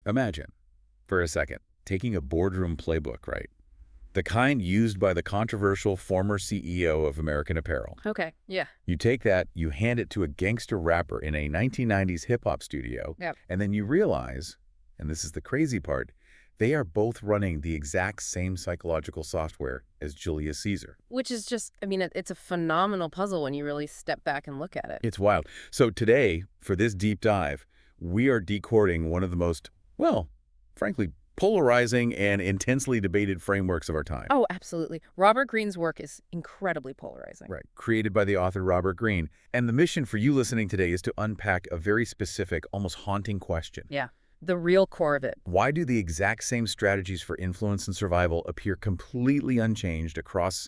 Imagine, for a second, taking a boardroom playbook, right? The kind used by the controversial former CEO of American Apparel. Okay, yeah. You take that, you hand it to a gangster rapper in a 1990s hip-hop studio, Yep. and then you realize, and this is the crazy part, they are both running the exact same psychological software as Julius Caesar. Which is just, I mean, it's a phenomenal puzzle when you really step back and look at it. It's wild. So today, for this deep dive, we are decoding one of the most, well, frankly, polarizing and intensely debated frameworks of our time. Oh, absolutely. Robert Greene's work is incredibly polarizing. Right, created by the author Robert Greene. And the mission for you listening today is to unpack a very specific, almost haunting question. Yeah, the real core of it. Why do the exact same strategies for influence and survival appear completely unchanged across,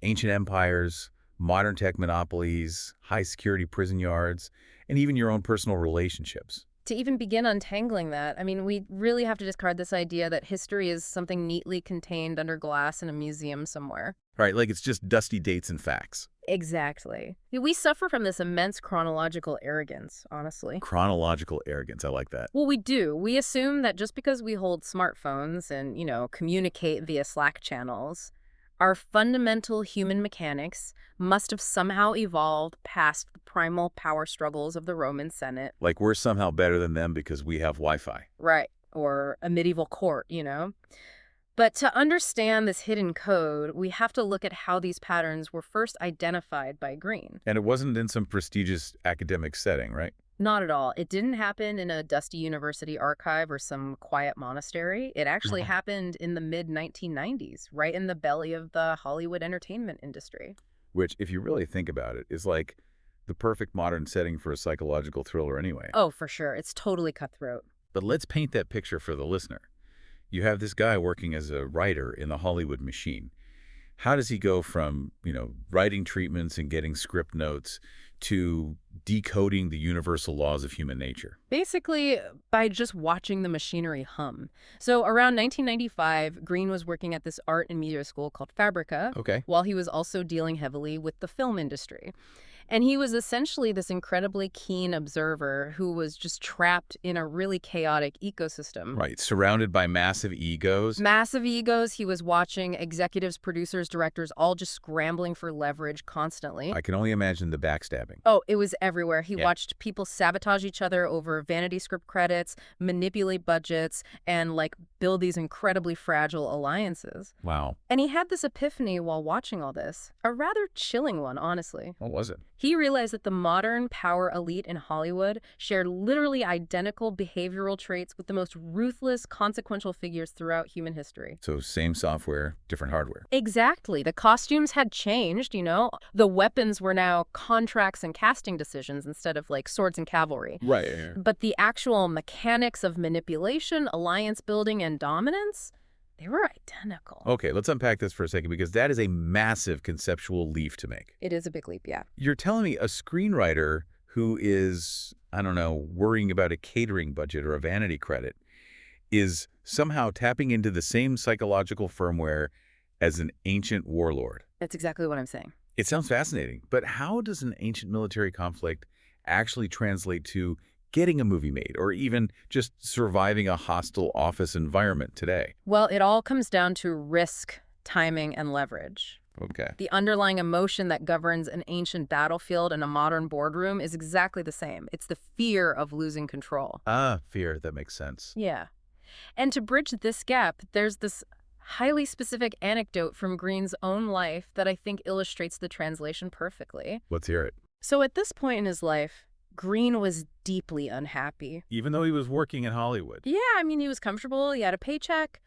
ancient empires, modern tech monopolies, high-security prison yards, and even your own personal relationships? To even begin untangling that, I mean, we really have to discard this idea that history is something neatly contained under glass in a museum somewhere. Right, like it's just dusty dates and facts. Exactly. We suffer from this immense chronological arrogance, honestly. Chronological arrogance, I like that. Well, we do. We assume that just because we hold smartphones and, communicate via Slack channels, our fundamental human mechanics must have somehow evolved past the primal power struggles of the Roman Senate. Like we're somehow better than them because we have Wi-Fi. Right. Or a medieval court, But to understand this hidden code, we have to look at how these patterns were first identified by Greene. And it wasn't in some prestigious academic setting, right? Not at all. It didn't happen in a dusty university archive or some quiet monastery. It actually happened in the mid-1990s, right in the belly of the Hollywood entertainment industry. Which, if you really think about it, is like the perfect modern setting for a psychological thriller anyway. Oh, for sure. It's totally cutthroat. But let's paint that picture for the listener. You have this guy working as a writer in the Hollywood machine. How does he go from, writing treatments and getting script notes to decoding the universal laws of human nature? Basically, by just watching the machinery hum. So around 1995, Greene was working at this art and media school called Fabrica, Okay. while he was also dealing heavily with the film industry. And he was essentially this incredibly keen observer who was just trapped in a really chaotic ecosystem. Right, surrounded by massive egos. Massive egos. He was watching executives, producers, directors, all just scrambling for leverage constantly. I can only imagine the backstabbing. Oh, it was everywhere. He Yeah. watched people sabotage each other over vanity script credits, manipulate budgets, and build these incredibly fragile alliances. Wow. And he had this epiphany while watching all this. A rather chilling one, honestly. What was it? He realized that the modern power elite in Hollywood shared literally identical behavioral traits with the most ruthless, consequential figures throughout human history. So same software, different hardware. Exactly. The costumes had changed, The weapons were now contracts and casting decisions instead of swords and cavalry. Right. But the actual mechanics of manipulation, alliance building, and dominance, they were identical. Okay, let's unpack this for a second because that is a massive conceptual leap to make. It is a big leap, yeah. You're telling me a screenwriter who is, worrying about a catering budget or a vanity credit is somehow tapping into the same psychological firmware as an ancient warlord. That's exactly what I'm saying. It sounds fascinating, but how does an ancient military conflict actually translate to getting a movie made or even just surviving a hostile office environment today? Well, it all comes down to risk, timing, and leverage. Okay. The underlying emotion that governs an ancient battlefield and a modern boardroom is exactly the same. It's the fear of losing control. Fear. That makes sense. Yeah. And to bridge this gap, there's this highly specific anecdote from Greene's own life that I think illustrates the translation perfectly. Let's hear it. So at this point in his life, Greene was deeply unhappy. Even though he was working in Hollywood. Yeah, I mean, he was comfortable, he had a paycheck,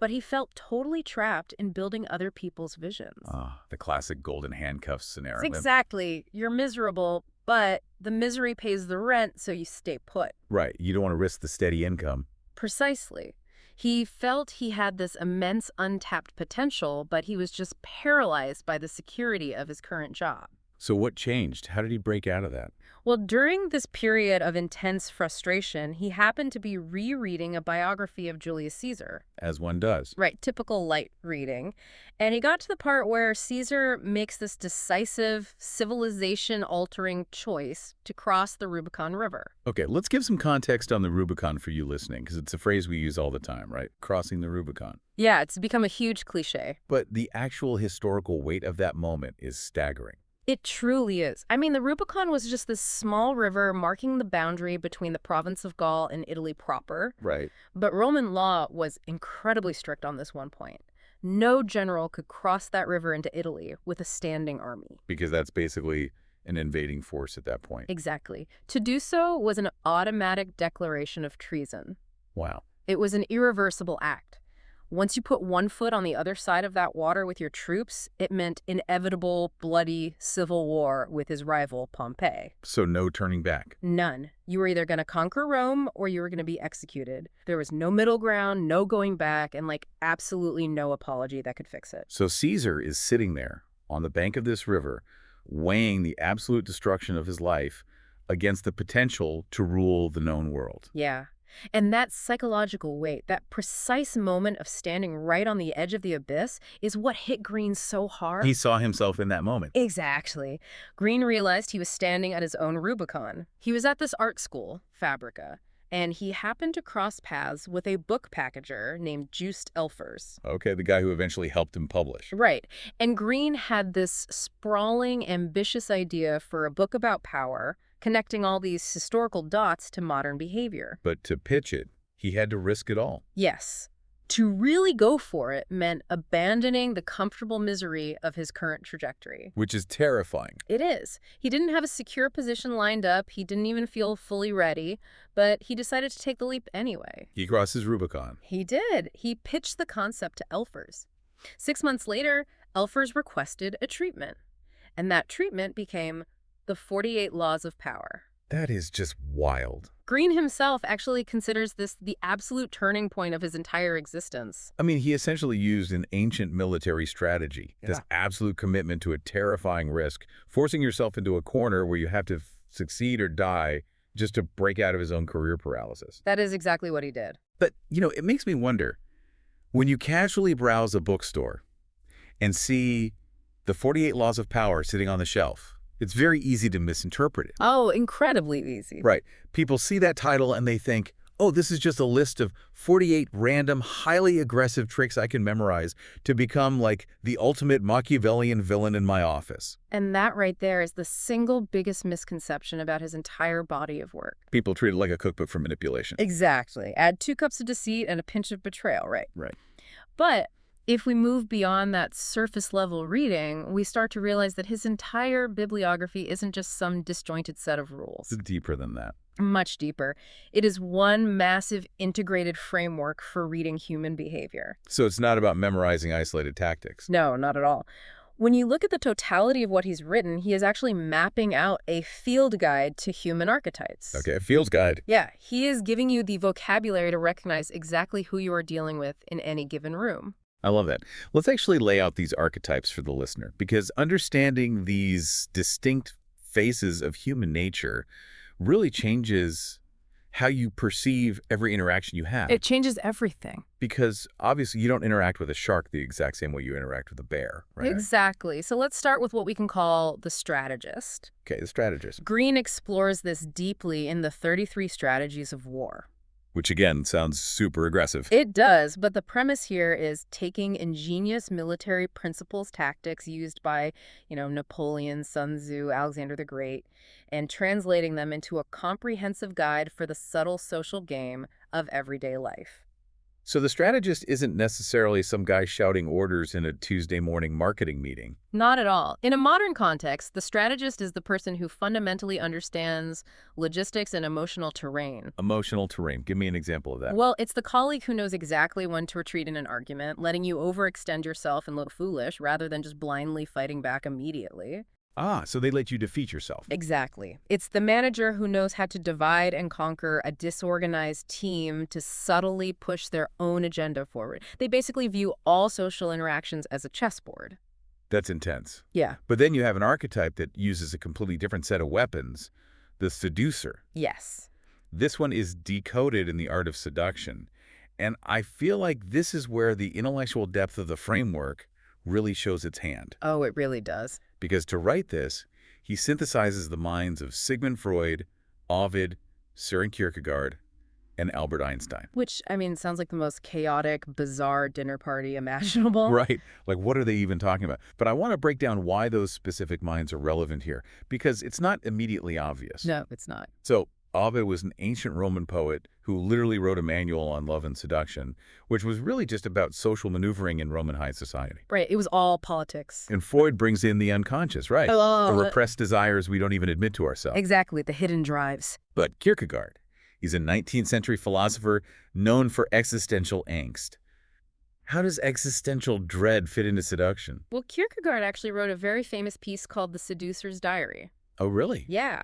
but he felt totally trapped in building other people's visions. The classic golden handcuffs scenario. Exactly. You're miserable, but the misery pays the rent, so you stay put. Right. You don't want to risk the steady income. Precisely. He felt he had this immense untapped potential, but he was just paralyzed by the security of his current job. So what changed? How did he break out of that? Well, during this period of intense frustration, he happened to be rereading a biography of Julius Caesar. As one does. Right, typical light reading. And he got to the part where Caesar makes this decisive, civilization-altering choice to cross the Rubicon River. Okay, let's give some context on the Rubicon for you listening, because it's a phrase we use all the time, right? Crossing the Rubicon. Yeah, it's become a huge cliche. But the actual historical weight of that moment is staggering. It truly is. I mean, the Rubicon was just this small river marking the boundary between the province of Gaul and Italy proper. Right. But Roman law was incredibly strict on this one point. No general could cross that river into Italy with a standing army. Because that's basically an invading force at that point. Exactly. To do so was an automatic declaration of treason. Wow. It was an irreversible act. Once you put one foot on the other side of that water with your troops, it meant inevitable, bloody civil war with his rival, Pompey. So no turning back. None. You were either going to conquer Rome or you were going to be executed. There was no middle ground, no going back, and absolutely no apology that could fix it. So Caesar is sitting there on the bank of this river, weighing the absolute destruction of his life against the potential to rule the known world. Yeah. And that psychological weight, that precise moment of standing right on the edge of the abyss, is what hit Greene so hard. He saw himself in that moment. Exactly. Greene realized he was standing at his own Rubicon. He was at this art school, Fabrica, and he happened to cross paths with a book packager named Just Elfers. Okay, the guy who eventually helped him publish. Right. And Greene had this sprawling, ambitious idea for a book about power, connecting all these historical dots to modern behavior. But to pitch it, he had to risk it all. Yes. To really go for it meant abandoning the comfortable misery of his current trajectory. Which is terrifying. It is. He didn't have a secure position lined up. He didn't even feel fully ready, but he decided to take the leap anyway. He crosses Rubicon. He did. He pitched the concept to Elfers. 6 months later, Elfers requested a treatment. And that treatment became the 48 Laws of Power. That is just wild. Greene himself actually considers this the absolute turning point of his entire existence. I mean, he essentially used an ancient military strategy, this absolute commitment to a terrifying risk, forcing yourself into a corner where you have to succeed or die just to break out of his own career paralysis. That is exactly what he did. But, it makes me wonder, when you casually browse a bookstore and see the 48 Laws of Power sitting on the shelf, it's very easy to misinterpret it. Oh, incredibly easy. Right. People see that title and they think, oh, this is just a list of 48 random, highly aggressive tricks I can memorize to become like the ultimate Machiavellian villain in my office. And that right there is the single biggest misconception about his entire body of work. People treat it like a cookbook for manipulation. Exactly. Add 2 cups of deceit and a pinch of betrayal, right? Right. But if we move beyond that surface-level reading, we start to realize that his entire bibliography isn't just some disjointed set of rules. It's deeper than that. Much deeper. It is one massive integrated framework for reading human behavior. So it's not about memorizing isolated tactics. No, not at all. When you look at the totality of what he's written, he is actually mapping out a field guide to human archetypes. Okay, a field guide. Yeah, he is giving you the vocabulary to recognize exactly who you are dealing with in any given room. I love that. Let's actually lay out these archetypes for the listener, because understanding these distinct faces of human nature really changes how you perceive every interaction you have. It changes everything. Because obviously you don't interact with a shark the exact same way you interact with a bear, right? Exactly. So let's start with what we can call the strategist. Okay, the strategist. Greene explores this deeply in the 33 Strategies of War. Which again sounds super aggressive. It does, but the premise here is taking ingenious military principles, tactics used by, Napoleon, Sun Tzu, Alexander the Great, and translating them into a comprehensive guide for the subtle social game of everyday life. So the strategist isn't necessarily some guy shouting orders in a Tuesday morning marketing meeting. Not at all. In a modern context, the strategist is the person who fundamentally understands logistics and emotional terrain. Emotional terrain. Give me an example of that. Well, it's the colleague who knows exactly when to retreat in an argument, letting you overextend yourself and look foolish rather than just blindly fighting back immediately. Ah, so they let you defeat yourself. Exactly. It's the manager who knows how to divide and conquer a disorganized team to subtly push their own agenda forward. They basically view all social interactions as a chessboard. That's intense. Yeah. But then you have an archetype that uses a completely different set of weapons, the seducer. Yes. This one is decoded in the art of seduction. And I feel like this is where the intellectual depth of the framework really shows its hand. Oh, it really does. Because to write this, he synthesizes the minds of Sigmund Freud, Ovid, Søren Kierkegaard, and Albert Einstein. Which, I mean, sounds like the most chaotic, bizarre dinner party imaginable. Right. Like, what are they even talking about? But I want to break down why those specific minds are relevant here, because it's not immediately obvious. No, it's not. So, Ovid was an ancient Roman poet who literally wrote a manual on love and seduction, which was really just about social maneuvering in Roman high society. Right. It was all politics. And Freud brings in the unconscious, right? Oh, The repressed desires we don't even admit to ourselves. exactly. The hidden drives. But Kierkegaard, he's a 19th century philosopher known for existential angst. How does existential dread fit into seduction? Well, Kierkegaard actually wrote a very famous piece called The Seducer's Diary. Oh, really? Yeah.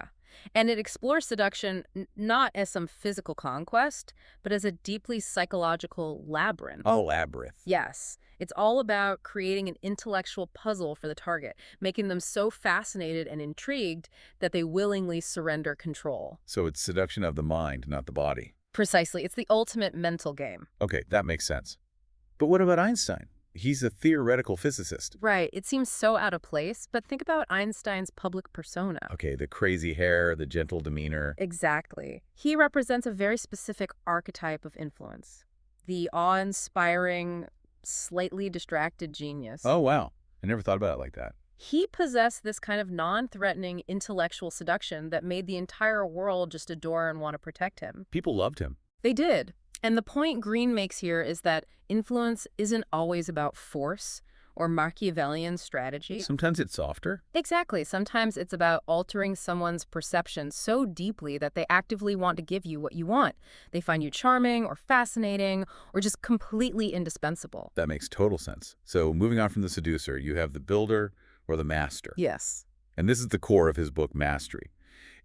And it explores seduction not as some physical conquest, but as a deeply psychological labyrinth. Oh, labyrinth. Yes. It's all about creating an intellectual puzzle for the target, making them so fascinated and intrigued that they willingly surrender control. So it's seduction of the mind, not the body. Precisely. It's the ultimate mental game. Okay, that makes sense. But what about Einstein? He's a theoretical physicist. Right. It seems so out of place, but think about Einstein's public persona. Okay, the crazy hair, the gentle demeanor. Exactly. He represents a very specific archetype of influence. The awe-inspiring, slightly distracted genius. Oh, wow. I never thought about it like that. He possessed this kind of non-threatening intellectual seduction that made the entire world just adore and want to protect him. People loved him. They did. And the point Greene makes here is that influence isn't always about force or Machiavellian strategy. Sometimes it's softer. Exactly. Sometimes it's about altering someone's perception so deeply that they actively want to give you what you want. They find you charming or fascinating or just completely indispensable. That makes total sense. So moving on from the seducer, you have the builder or the master. Yes. And this is the core of his book, Mastery.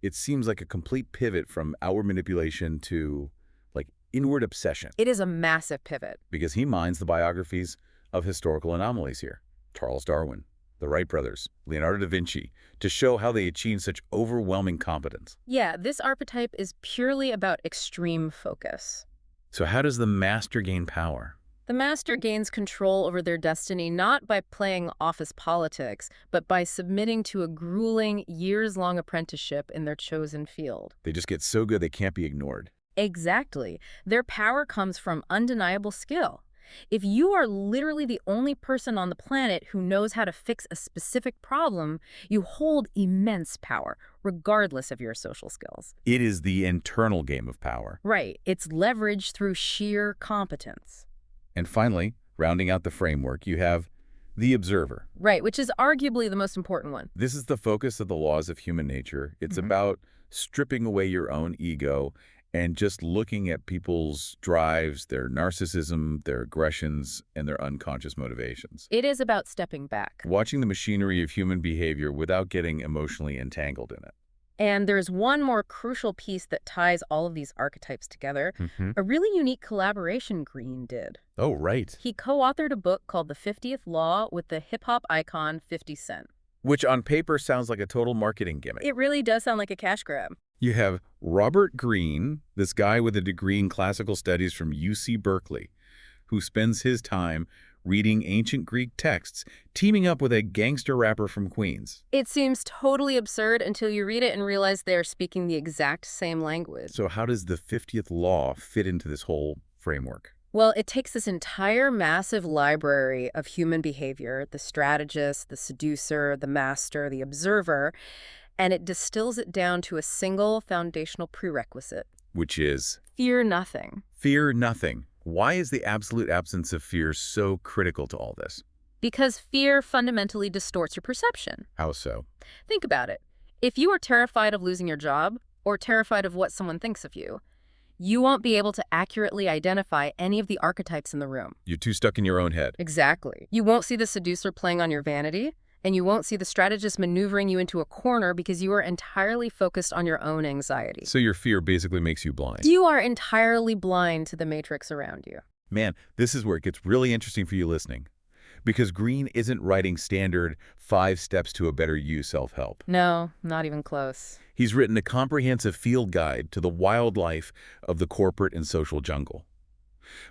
It seems like a complete pivot from outward manipulation to, like, inward obsession. It is a massive pivot. Because he mines the biographies of historical anomalies here. Charles Darwin, the Wright brothers, Leonardo da Vinci, to show how they achieved such overwhelming competence. Yeah, this archetype is purely about extreme focus. So how does the master gain power? The master gains control over their destiny not by playing office politics, but by submitting to a grueling, years-long apprenticeship in their chosen field. They just get so good they can't be ignored. Exactly. Their power comes from undeniable skill. If you are literally the only person on the planet who knows how to fix a specific problem, you hold immense power, regardless of your social skills. It is the internal game of power. Right. It's leveraged through sheer competence. And finally, rounding out the framework, you have the observer. Right, which is arguably the most important one. This is the focus of the laws of human nature. It's about stripping away your own ego and just looking at people's drives, their narcissism, their aggressions, and their unconscious motivations. It is about stepping back. Watching the machinery of human behavior without getting emotionally entangled in it. And there's one more crucial piece that ties all of these archetypes together. A really unique collaboration Greene did. Oh, right. He co-authored a book called The 50th Law with the hip-hop icon 50 Cent. Which on paper sounds like a total marketing gimmick. It really does sound like a cash grab. You have Robert Greene, this guy with a degree in classical studies from UC Berkeley, who spends his time reading ancient Greek texts, teaming up with a gangster rapper from Queens. It seems totally absurd until you read it and realize they're speaking the exact same language. So how does the 50th law fit into this whole framework? Well, it takes this entire massive library of human behavior, the strategist, the seducer, the master, the observer, and it distills it down to a single foundational prerequisite. Which is? Fear nothing. Fear nothing. Why is the absolute absence of fear so critical to all this? Because fear fundamentally distorts your perception. How so? Think about it. If you are terrified of losing your job, or terrified of what someone thinks of you, you won't be able to accurately identify any of the archetypes in the room. You're too stuck in your own head. Exactly. You won't see the seducer playing on your vanity, and you won't see the strategist maneuvering you into a corner because you are entirely focused on your own anxiety. So your fear basically makes you blind. You are entirely blind to the matrix around you. Man, this is where it gets really interesting for you listening. Because Greene isn't writing standard 5 steps to a better you self-help. No, not even close. He's written a comprehensive field guide to the wildlife of the corporate and social jungle.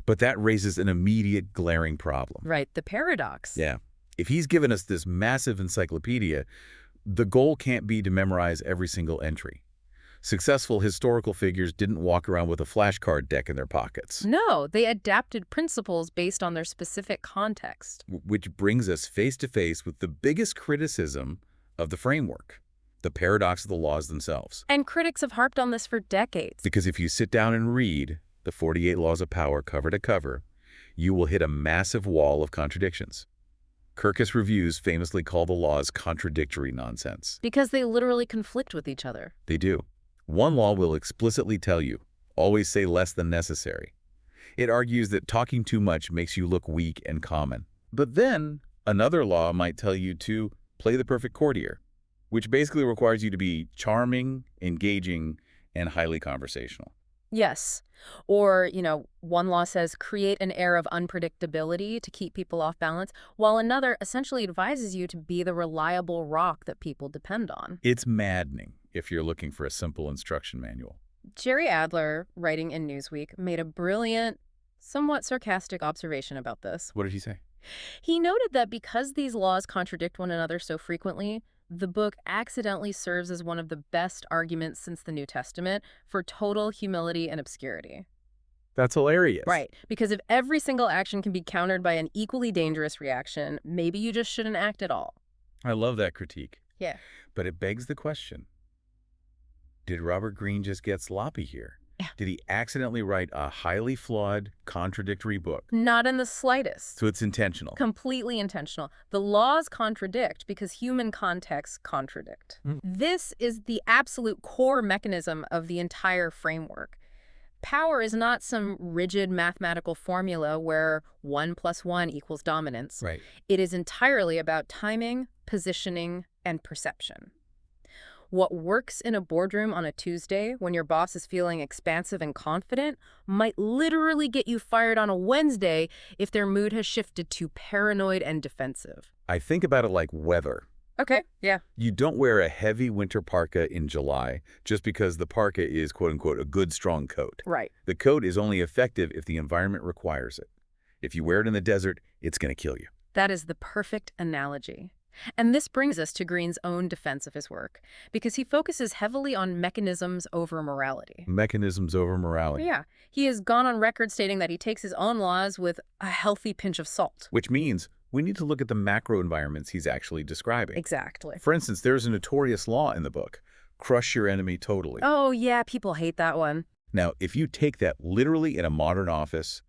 But that raises an immediate glaring problem. Right, the paradox. Yeah. If he's given us this massive encyclopedia, the goal can't be to memorize every single entry. Successful historical figures didn't walk around with a flashcard deck in their pockets. No, they adapted principles based on their specific context. Which brings us face to face with the biggest criticism of the framework, the paradox of the laws themselves. And critics have harped on this for decades. Because if you sit down and read the 48 Laws of Power cover to cover, you will hit a massive wall of contradictions. Kirkus reviews famously call the laws contradictory nonsense. Because they literally conflict with each other. They do. One law will explicitly tell you, always say less than necessary. It argues that talking too much makes you look weak and common. But then, another law might tell you to play the perfect courtier, which basically requires you to be charming, engaging, and highly conversational. Yes. Or, one law says create an air of unpredictability to keep people off balance, while another essentially advises you to be the reliable rock that people depend on. It's maddening if you're looking for a simple instruction manual. Jerry Adler, writing in Newsweek, made a brilliant, somewhat sarcastic observation about this. What did he say? He noted that because these laws contradict one another so frequently, the book accidentally serves as one of the best arguments since the New Testament for total humility and obscurity. That's hilarious. Right, because if every single action can be countered by an equally dangerous reaction, maybe you just shouldn't act at all. I love that critique. Yeah. But it begs the question, did Robert Greene just get sloppy here? Yeah. Did he accidentally write a highly flawed, contradictory book? Not in the slightest. So it's intentional. Completely intentional. The laws contradict because human contexts contradict. This is the absolute core mechanism of the entire framework. Power is not some rigid mathematical formula where 1 + 1 = dominance. Right. It is entirely about timing, positioning, and perception. What works in a boardroom on a Tuesday when your boss is feeling expansive and confident might literally get you fired on a Wednesday if their mood has shifted to paranoid and defensive. I think about it like weather. Okay, yeah. You don't wear a heavy winter parka in July just because the parka is, quote-unquote, a good, strong coat. Right. The coat is only effective if the environment requires it. If you wear it in the desert, it's going to kill you. That is the perfect analogy. And this brings us to Greene's own defense of his work, because he focuses heavily on mechanisms over morality. Mechanisms over morality. Yeah. He has gone on record stating that he takes his own laws with a healthy pinch of salt. Which means we need to look at the macro environments he's actually describing. Exactly. For instance, there's a notorious law in the book, crush your enemy totally. Oh, yeah, people hate that one. Now, if you take that literally in a modern office,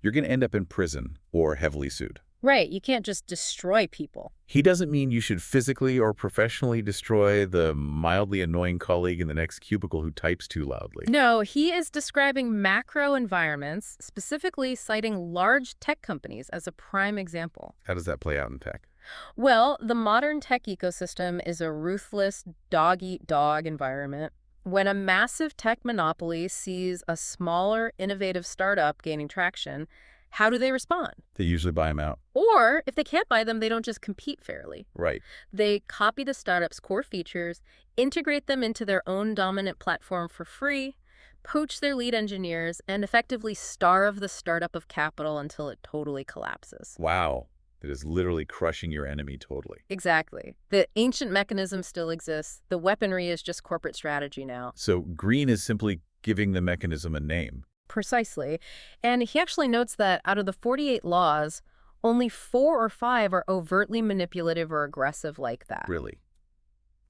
you're going to end up in prison or heavily sued. Right, you can't just destroy people. He doesn't mean you should physically or professionally destroy the mildly annoying colleague in the next cubicle who types too loudly. No, he is describing macro environments, specifically citing large tech companies as a prime example. How does that play out in tech? Well, the modern tech ecosystem is a ruthless dog-eat-dog environment. When a massive tech monopoly sees a smaller, innovative startup gaining traction, how do they respond? They usually buy them out. Or, if they can't buy them, they don't just compete fairly. Right. They copy the startup's core features, integrate them into their own dominant platform for free, poach their lead engineers, and effectively starve the startup of capital until it totally collapses. Wow. It is literally crushing your enemy totally. Exactly. The ancient mechanism still exists. The weaponry is just corporate strategy now. So Greene is simply giving the mechanism a name. Precisely. And he actually notes that out of the 48 laws, only 4 or 5 are overtly manipulative or aggressive like that. Really?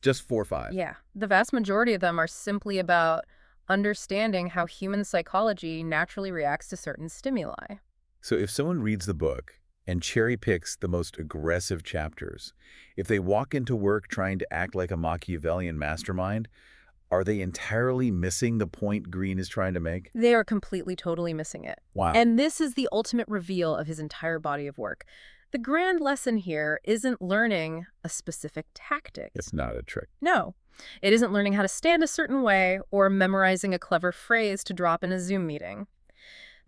Just 4 or 5? Yeah. The vast majority of them are simply about understanding how human psychology naturally reacts to certain stimuli. So if someone reads the book and cherry picks the most aggressive chapters, if they walk into work trying to act like a Machiavellian mastermind, are they entirely missing the point Greene is trying to make? They are completely, totally missing it. Wow. And this is the ultimate reveal of his entire body of work. The grand lesson here isn't learning a specific tactic. It's not a trick. No. It isn't learning how to stand a certain way or memorizing a clever phrase to drop in a Zoom meeting.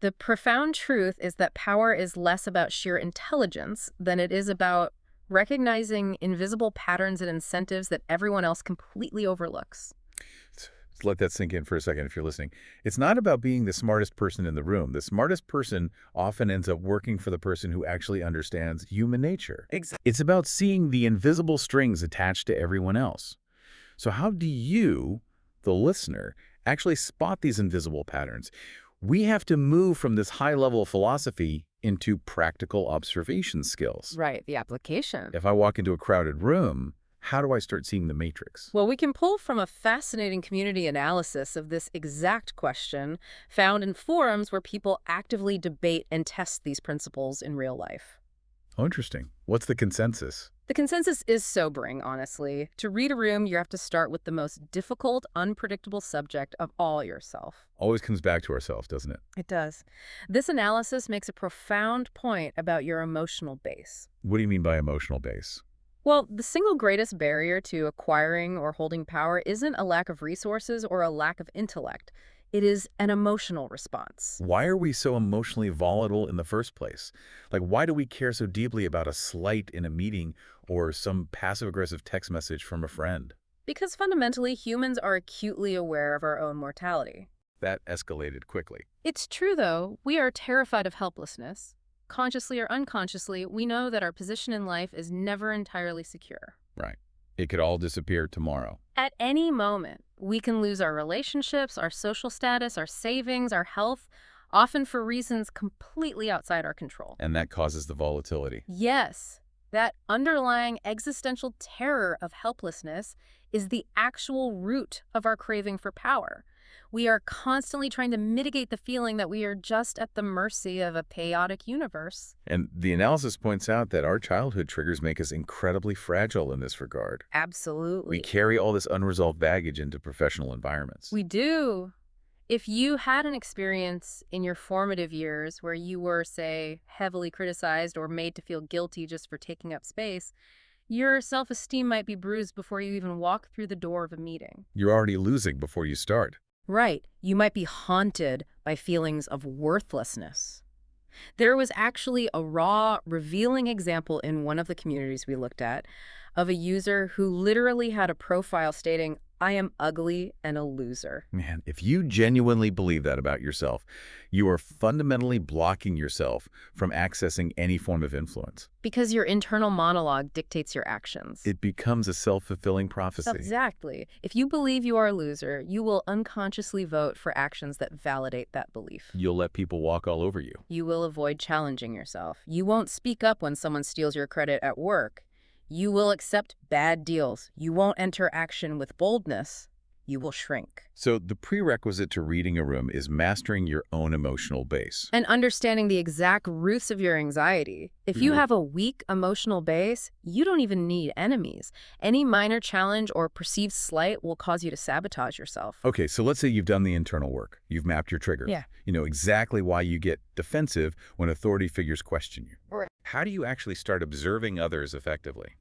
The profound truth is that power is less about sheer intelligence than it is about recognizing invisible patterns and incentives that everyone else completely overlooks. Let that sink in for a second if you're listening. It's not about being the smartest person in the room. The smartest person often ends up working for the person who actually understands human nature. Exactly. It's about seeing the invisible strings attached to everyone else. So how do you, the listener, actually spot these invisible patterns? We have to move from this high-level philosophy into practical observation skills. Right, the application. If I walk into a crowded room, how do I start seeing the matrix? Well, we can pull from a fascinating community analysis of this exact question found in forums where people actively debate and test these principles in real life. Oh, interesting. What's the consensus? The consensus is sobering, honestly. To read a room, you have to start with the most difficult, unpredictable subject of all, yourself. Always comes back to ourselves, doesn't it? It does. This analysis makes a profound point about your emotional base. What do you mean by emotional base? Well, the single greatest barrier to acquiring or holding power isn't a lack of resources or a lack of intellect. It is an emotional response. Why are we so emotionally volatile in the first place? Like, why do we care so deeply about a slight in a meeting or some passive-aggressive text message from a friend? Because fundamentally, humans are acutely aware of our own mortality. That escalated quickly. It's true, though. We are terrified of helplessness. Consciously or unconsciously, we know that our position in life is never entirely secure. Right. It could all disappear tomorrow. At any moment, we can lose our relationships, our social status, our savings, our health, often for reasons completely outside our control. And that causes the volatility. Yes, that underlying existential terror of helplessness is the actual root of our craving for power. We are constantly trying to mitigate the feeling that we are just at the mercy of a chaotic universe. And the analysis points out that our childhood triggers make us incredibly fragile in this regard. Absolutely. We carry all this unresolved baggage into professional environments. We do. If you had an experience in your formative years where you were, say, heavily criticized or made to feel guilty just for taking up space, your self-esteem might be bruised before you even walk through the door of a meeting. You're already losing before you start. Right. You might be haunted by feelings of worthlessness. There was actually a raw, revealing example in one of the communities we looked at of a user who literally had a profile stating, "I am ugly and a loser." Man, if you genuinely believe that about yourself, you are fundamentally blocking yourself from accessing any form of influence. Because your internal monologue dictates your actions. It becomes a self-fulfilling prophecy. Exactly. If you believe you are a loser, you will unconsciously vote for actions that validate that belief. You'll let people walk all over you. You will avoid challenging yourself. You won't speak up when someone steals your credit at work. You will accept bad deals. You won't enter action with boldness. You will shrink. So the prerequisite to reading a room is mastering your own emotional base. And understanding the exact roots of your anxiety. If you have a weak emotional base, you don't even need enemies. Any minor challenge or perceived slight will cause you to sabotage yourself. Okay, so let's say you've done the internal work. You've mapped your triggers. Yeah. You know exactly why you get defensive when authority figures question you. Right. How do you actually start observing others effectively?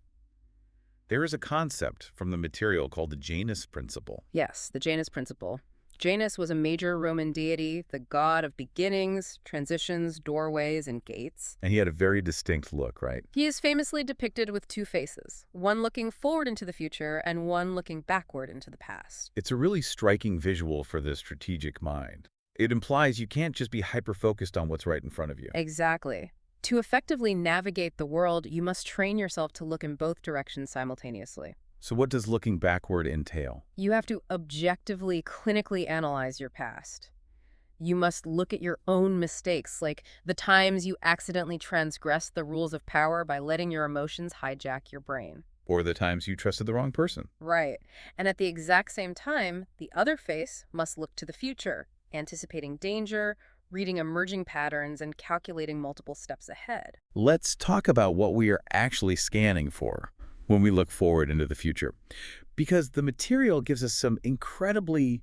There is a concept from the material called the Janus principle. Yes, the Janus principle. Janus was a major Roman deity, the god of beginnings, transitions, doorways, and gates. And he had a very distinct look, right? He is famously depicted with two faces, one looking forward into the future and one looking backward into the past. It's a really striking visual for the strategic mind. It implies you can't just be hyper-focused on what's right in front of you. Exactly. To effectively navigate the world, you must train yourself to look in both directions simultaneously. So what does looking backward entail? You have to objectively, clinically analyze your past. You must look at your own mistakes, like the times you accidentally transgressed the rules of power by letting your emotions hijack your brain. Or the times you trusted the wrong person. Right. And at the exact same time, the other face must look to the future, anticipating danger, reading emerging patterns, and calculating multiple steps ahead. Let's talk about what we are actually scanning for when we look forward into the future. Because the material gives us some incredibly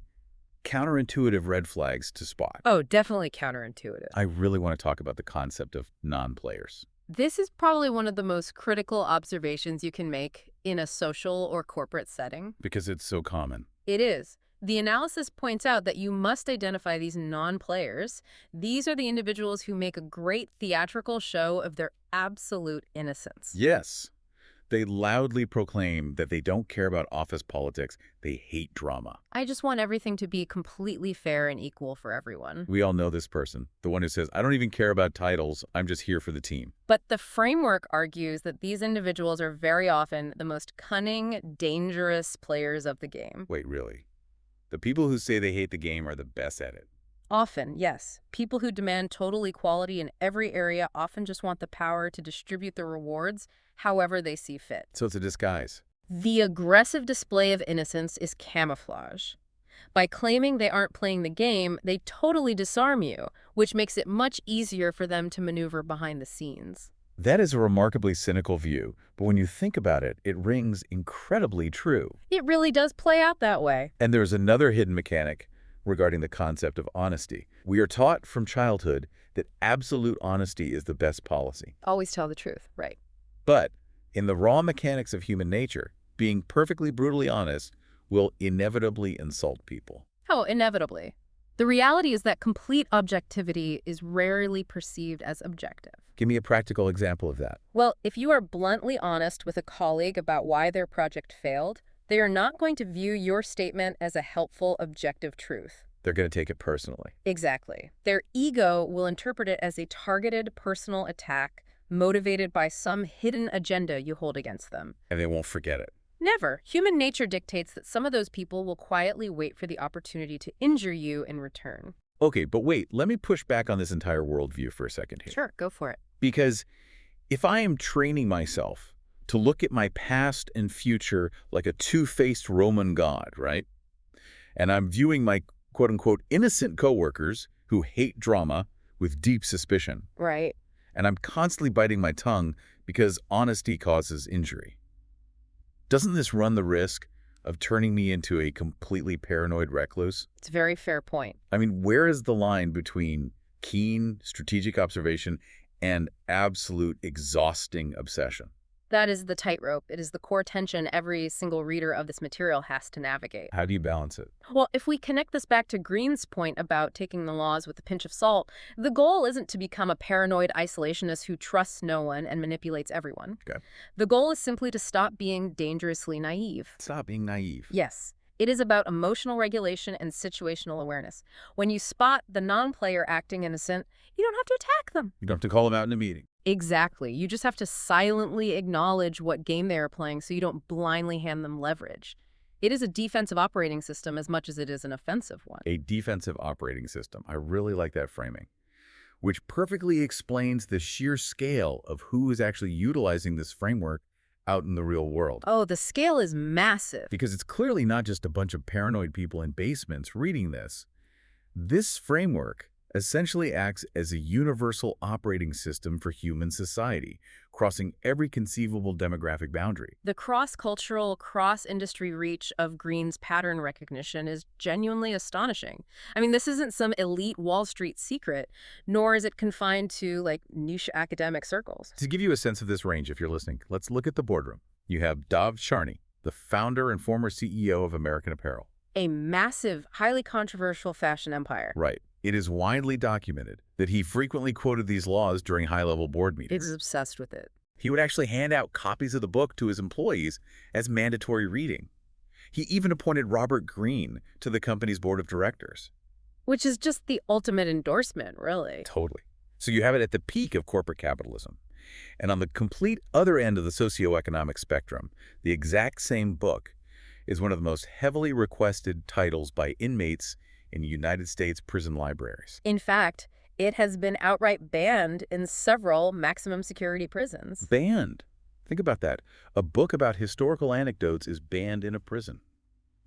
counterintuitive red flags to spot. Oh, definitely counterintuitive. I really want to talk about the concept of non-players. This is probably one of the most critical observations you can make in a social or corporate setting. Because it's so common. It is. The analysis points out that you must identify these non-players. These are the individuals who make a great theatrical show of their absolute innocence. Yes. They loudly proclaim that they don't care about office politics. They hate drama. I just want everything to be completely fair and equal for everyone. We all know this person, the one who says, I don't even care about titles. I'm just here for the team. But the framework argues that these individuals are very often the most cunning, dangerous players of the game. Wait, really? The people who say they hate the game are the best at it. Often, yes. People who demand total equality in every area often just want the power to distribute the rewards however they see fit. So it's a disguise. The aggressive display of innocence is camouflage. By claiming they aren't playing the game, they totally disarm you, which makes it much easier for them to maneuver behind the scenes. That is a remarkably cynical view, but when you think about it, it rings incredibly true. It really does play out that way. And there's another hidden mechanic regarding the concept of honesty. We are taught from childhood that absolute honesty is the best policy. Always tell the truth, right? But in the raw mechanics of human nature, being perfectly brutally honest will inevitably insult people. Oh, inevitably. The reality is that complete objectivity is rarely perceived as objective. Give me a practical example of that. Well, if you are bluntly honest with a colleague about why their project failed, they are not going to view your statement as a helpful, objective truth. They're going to take it personally. Exactly. Their ego will interpret it as a targeted personal attack motivated by some hidden agenda you hold against them. And they won't forget it. Never. Human nature dictates that some of those people will quietly wait for the opportunity to injure you in return. Okay, but wait, let me push back on this entire worldview for a second here. Sure, go for it. Because if I am training myself to look at my past and future like a two-faced Roman god, right? And I'm viewing my quote-unquote innocent coworkers who hate drama with deep suspicion. Right. And I'm constantly biting my tongue because honesty causes injury. Doesn't this run the risk of turning me into a completely paranoid recluse? It's a very fair point. I mean, where is the line between keen, strategic observation and absolute exhausting obsession? That is the tightrope. It is the core tension every single reader of this material has to navigate. How do you balance it? Well, if we connect this back to Greene's point about taking the laws with a pinch of salt, the goal isn't to become a paranoid isolationist who trusts no one and manipulates everyone. Okay. The goal is simply to stop being dangerously naive. Stop being naive. Yes. It is about emotional regulation and situational awareness. When you spot the non-player acting innocent, you don't have to attack them. You don't have to call them out in a meeting. Exactly. You just have to silently acknowledge what game they are playing so you don't blindly hand them leverage. It is a defensive operating system as much as it is an offensive one. A defensive operating system. I really like that framing, which perfectly explains the sheer scale of who is actually utilizing this framework out in the real world. Oh, the scale is massive. Because it's clearly not just a bunch of paranoid people in basements reading this. This framework essentially acts as a universal operating system for human society, crossing every conceivable demographic boundary. The cross-cultural, cross-industry reach of Greene's pattern recognition is genuinely astonishing. I mean, this isn't some elite Wall Street secret, nor is it confined to, niche academic circles. To give you a sense of this range, if you're listening, let's look at the boardroom. You have Dov Charney, the founder and former CEO of American Apparel. A massive, highly controversial fashion empire. Right. It is widely documented that he frequently quoted these laws during high-level board meetings. He's obsessed with it. He would actually hand out copies of the book to his employees as mandatory reading. He even appointed Robert Greene to the company's board of directors. Which is just the ultimate endorsement, really. Totally. So you have it at the peak of corporate capitalism. And on the complete other end of the socioeconomic spectrum, the exact same book is one of the most heavily requested titles by inmates in United States prison libraries. In fact, it has been outright banned in several maximum security prisons. Banned? Think about that. A book about historical anecdotes is banned in a prison.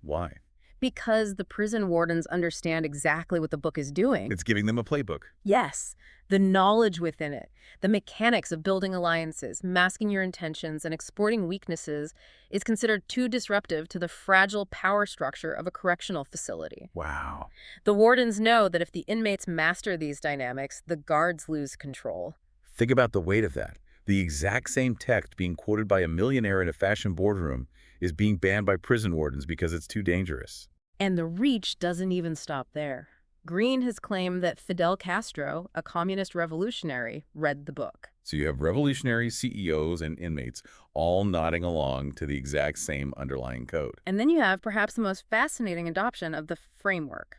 Why? Because the prison wardens understand exactly what the book is doing. It's giving them a playbook. Yes, the knowledge within it, the mechanics of building alliances, masking your intentions, and exploiting weaknesses is considered too disruptive to the fragile power structure of a correctional facility. Wow. The wardens know that if the inmates master these dynamics, the guards lose control. Think about the weight of that. The exact same text being quoted by a millionaire in a fashion boardroom is being banned by prison wardens because it's too dangerous. And the reach doesn't even stop there. Greene has claimed that Fidel Castro, a communist revolutionary, read the book. So you have revolutionary CEOs and inmates all nodding along to the exact same underlying code. And then you have perhaps the most fascinating adoption of the framework,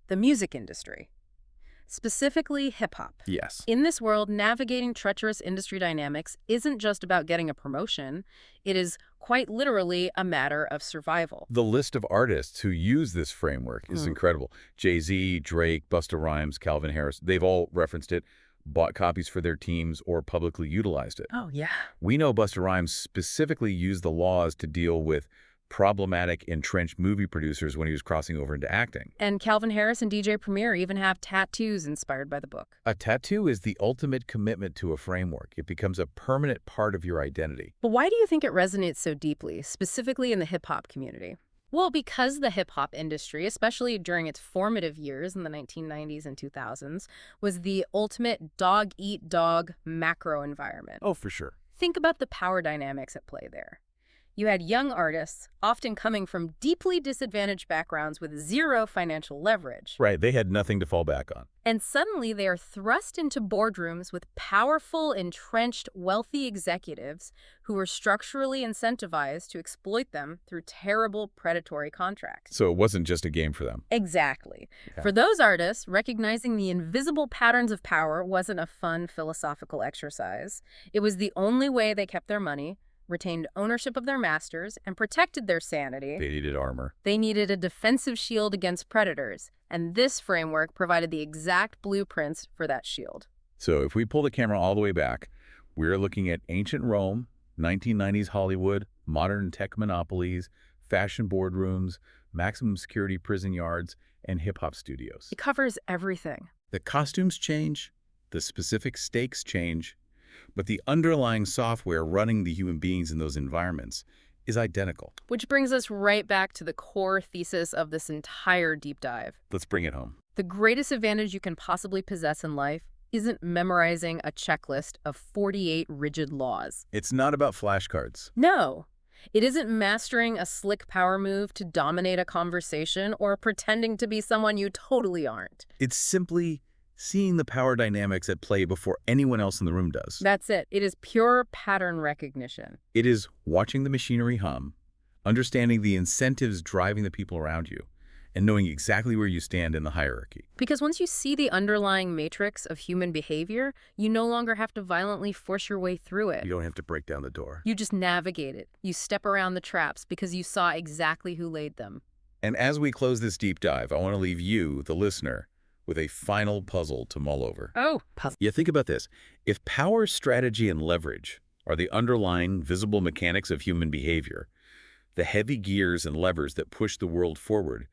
the music industry, specifically hip-hop. Yes. In this world, navigating treacherous industry dynamics isn't just about getting a promotion. It is quite literally a matter of survival. The list of artists who use this framework is incredible. Jay-Z, Drake, Busta Rhymes, Calvin Harris, they've all referenced it, bought copies for their teams, or publicly utilized it. Oh, yeah. We know Busta Rhymes specifically used the laws to deal with problematic, entrenched movie producers when he was crossing over into acting. And Calvin Harris and DJ Premier even have tattoos inspired by the book. A tattoo is the ultimate commitment to a framework. It becomes a permanent part of your identity. But why do you think it resonates so deeply, specifically in the hip-hop community? Well, because the hip-hop industry, especially during its formative years in the 1990s and 2000s, was the ultimate dog-eat-dog macro environment. Oh, for sure. Think about the power dynamics at play there. You had young artists, often coming from deeply disadvantaged backgrounds with zero financial leverage. Right, they had nothing to fall back on. And suddenly they are thrust into boardrooms with powerful, entrenched, wealthy executives who are structurally incentivized to exploit them through terrible predatory contracts. So it wasn't just a game for them. Exactly. Yeah. For those artists, recognizing the invisible patterns of power wasn't a fun philosophical exercise. It was the only way they kept their money, retained ownership of their masters, and protected their sanity. They needed armor. They needed a defensive shield against predators, and this framework provided the exact blueprints for that shield. So if we pull the camera all the way back, we're looking at ancient Rome, 1990s Hollywood, modern tech monopolies, fashion boardrooms, maximum security prison yards, and hip-hop studios. It covers everything. The costumes change, the specific stakes change, but the underlying software running the human beings in those environments is identical. Which brings us right back to the core thesis of this entire deep dive. Let's bring it home. The greatest advantage you can possibly possess in life isn't memorizing a checklist of 48 rigid laws. It's not about flashcards. No. It isn't mastering a slick power move to dominate a conversation or pretending to be someone you totally aren't. It's simply seeing the power dynamics at play before anyone else in the room does. That's it. It is pure pattern recognition. It is watching the machinery hum, understanding the incentives driving the people around you, and knowing exactly where you stand in the hierarchy. Because once you see the underlying matrix of human behavior, you no longer have to violently force your way through it. You don't have to break down the door. You just navigate it. You step around the traps because you saw exactly who laid them. And as we close this deep dive, I want to leave you, the listener, with a final puzzle to mull over. Oh, puzzle. Yeah, think about this. If power, strategy, and leverage are the underlying visible mechanics of human behavior, the heavy gears and levers that push the world forward,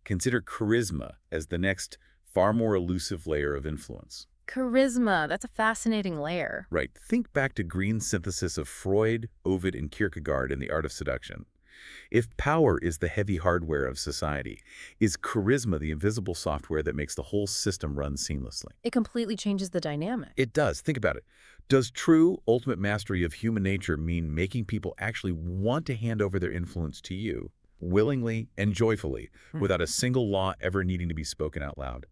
consider charisma as the next, far more elusive layer of influence. Charisma, that's a fascinating layer. Right. Think back to Greene's synthesis of Freud, Ovid, and Kierkegaard in The Art of Seduction. If power is the heavy hardware of society, is charisma the invisible software that makes the whole system run seamlessly? It completely changes the dynamic. It does. Think about it. Does true ultimate mastery of human nature mean making people actually want to hand over their influence to you, willingly and joyfully, without a single law ever needing to be spoken out loud?